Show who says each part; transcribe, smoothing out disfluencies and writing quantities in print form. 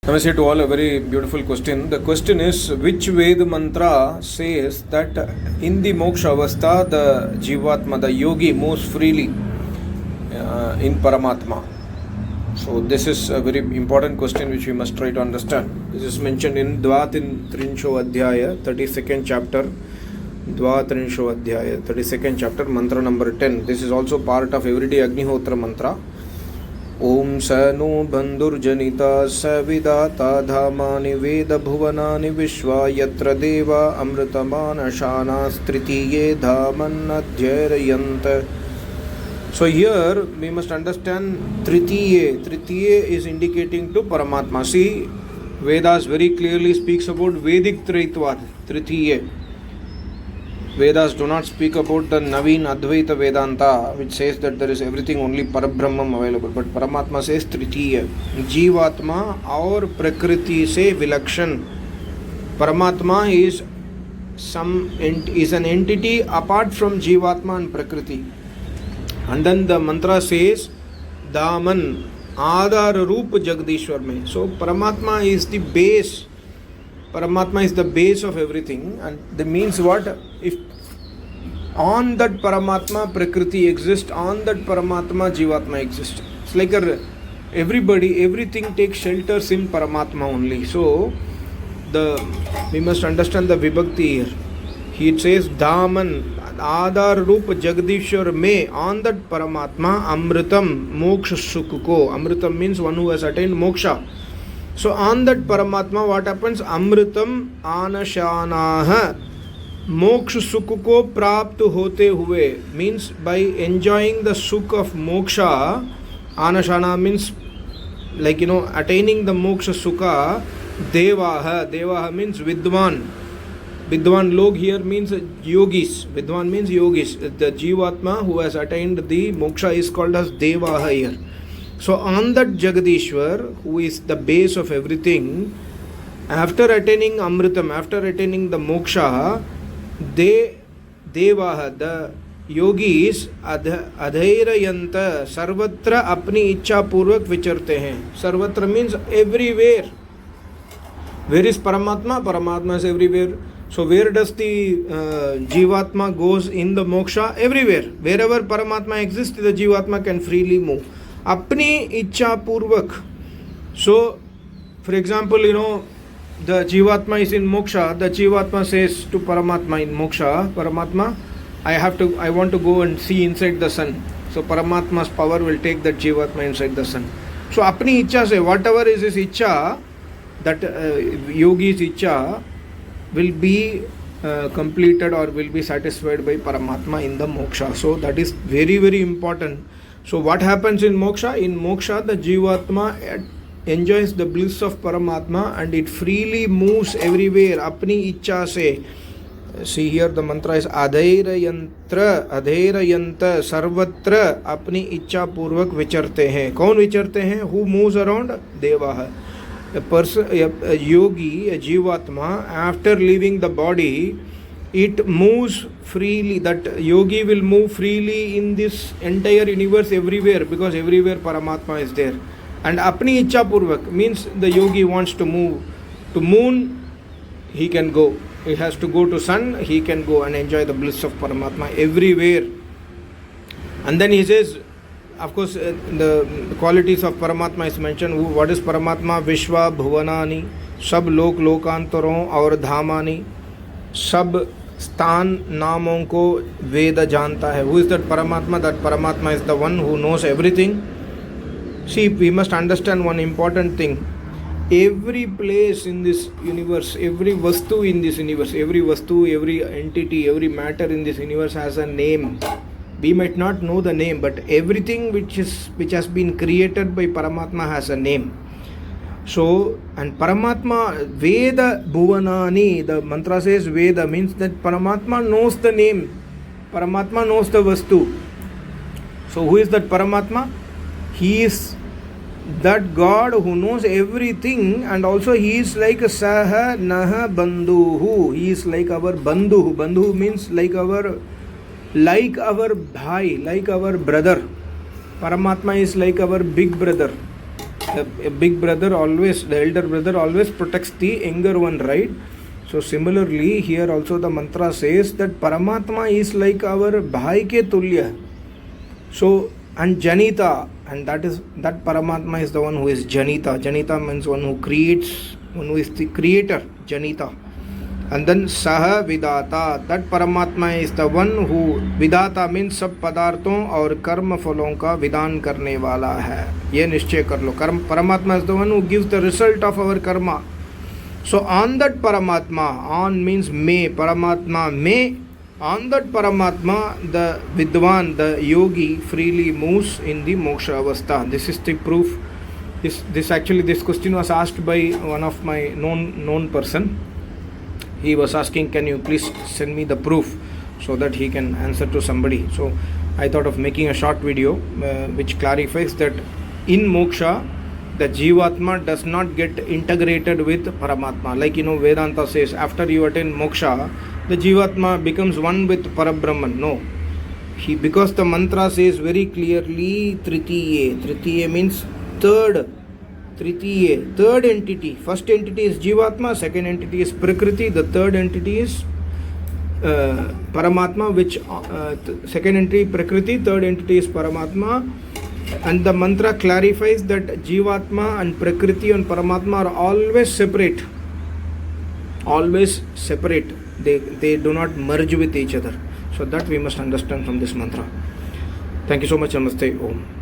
Speaker 1: Namaste to all. A very beautiful question. The question is, which Ved mantra says that in the moksha avastha the jivatma, the yogi, moves freely in Paramatma? So this is a very important question which we must try to understand. This is mentioned in Dvatrinsho Adhyaya, 32nd chapter. Dvatrinsho Adhyaya, 32nd chapter, mantra number 10. This is also part of everyday Agnihotra mantra. Om Sanu Bandurjanita Savidata Dhamani Veda Bhuvanani Vishwa Yatra Deva Amritamana Shana Stritiye Dhaman Adhyarayanta. So here we must understand Tritiye. Tritiye is indicating to Paramatma. See, Vedas very clearly speaks about Vedic Traitvad, Tritiye. Vedas do not speak about the Naveen Advaita Vedanta, which says that there is everything only Parabrahmam available. But Paramatma says Tritiya. Jivatma और प्रकृति से विलक्षण. Paramatma is an entity apart from Jivatma and Prakriti. And then the mantra says Daman Adhar Roop Jagdishwar mein. So Paramatma is the base. Paramatma is the base of everything, and that means what? If on that Paramatma Prakriti exists, on that Paramatma Jivatma exists. It's like everything takes shelters in Paramatma only. So we must understand the Vibhakti here. He says Dhaman Adhar Roop Jagadishwar me, on that Paramatma Amritam Moksha Sukuko. Amritam means one who has attained moksha. So on that Paramatma, what happens? Amritam anashanaha moksha sukh ko prapt hote hue, means by enjoying the sukh of moksha. Anashana means attaining the moksha sukha. Devaha means vidwan. Vidwan log here means yogis. Vidwan means yogis. The Jivatma who has attained the moksha is called as Devaha here. So on that Jagadishwar, who is the base of everything, after attaining Amritam, after attaining the moksha, Devaha, the yogis, Adhairayanta, Sarvatra apni ichcha purvak vicharte hain. Sarvatra means everywhere. Where is Paramatma? Paramatma is everywhere. So where does the Jivatma goes in the moksha? Everywhere. Wherever Paramatma exists, the Jivatma can freely move. Apni ichcha purvak. So, for example, the Jivatma is in moksha. The Jivatma says to Paramatma in moksha, Paramatma, I want to go and see inside the sun. So Paramatma's power will take that Jivatma inside the sun. So apni ichcha say, whatever is his ichcha, that yogi's ichcha will be completed or will be satisfied by Paramatma in the moksha. So that is very, very important. So what happens in moksha? In moksha, the Jivatma enjoys the bliss of Paramatma and it freely moves everywhere. Apni ichcha se. See here the mantra is Adhairayanta Sarvatra apni ichcha purvak vicharte hain. Kaun vicharte hain? Who moves around? Devaha. A yogi, a Jivatma, after leaving the body, it moves freely. That yogi will move freely in this entire universe everywhere, because everywhere Paramatma is there. And apni ichcha purvak means the yogi wants to move to moon, he can go. He has to go to sun, he can go and enjoy the bliss of Paramatma everywhere. And then he says, of course, the qualities of Paramatma is mentioned. What is Paramatma? Vishwa Bhuvanani, Sab Lok Lokantaron और धामानी, सब स्थान नामों को वेद जानता है. Who is that Paramatma? That Paramatma is the one who knows everything. See, we must understand one important thing. Every place in this universe, every vastu in this universe, every vastu, every entity, every matter in this universe has a name. We might not know the name, but everything which has been created by Paramatma has a name. So, and Paramatma, Veda Bhuvanani, the mantra says Veda, means that Paramatma knows the name. Paramatma knows the Vastu. So, who is that Paramatma? He is that God who knows everything, and also he is like Saha Naha Bandhuhu. He is like our Bandhu. Bandhu means like our bhai, like our brother. Paramatma is like our big brother. a big brother always, the elder brother always protects the younger one, right? So similarly here also the mantra says that Paramatma is like our bhai ke tulya. So, and Janita, and that Paramatma is the one who is Janita. Janita means one who creates, one who is the creator, Janita. And then Saha Vidata, that Paramatma is the one who, Vidata means सब पदार्थों और कर्म फलों का विधान करने वाला है. ये निश्चय कर लो. Paramatma is the one who gives the result of our karma. So on that Paramatma, on means may, Paramatma may, on that Paramatma, the Vidwan, the yogi freely moves in the moksha avastha. This is the proof. This question was asked by one of my known person. He was asking, can you please send me the proof so that he can answer to somebody. So I thought of making a short video which clarifies that in moksha, the Jivatma does not get integrated with Paramatma. Like Vedanta says, after you attain moksha, the Jivatma becomes one with Parabrahman. No. Because the mantra says very clearly, Tritiye. Tritiye means third. Tritiye, third entity. First entity is Jivatma, second entity is Prakriti, the third entity is Paramatma, which second entity Prakriti, third entity is Paramatma. And the mantra clarifies that Jivatma and Prakriti and Paramatma are always separate. Always separate. They do not merge with each other. So that we must understand from this mantra. Thank you so much. Namaste. Om.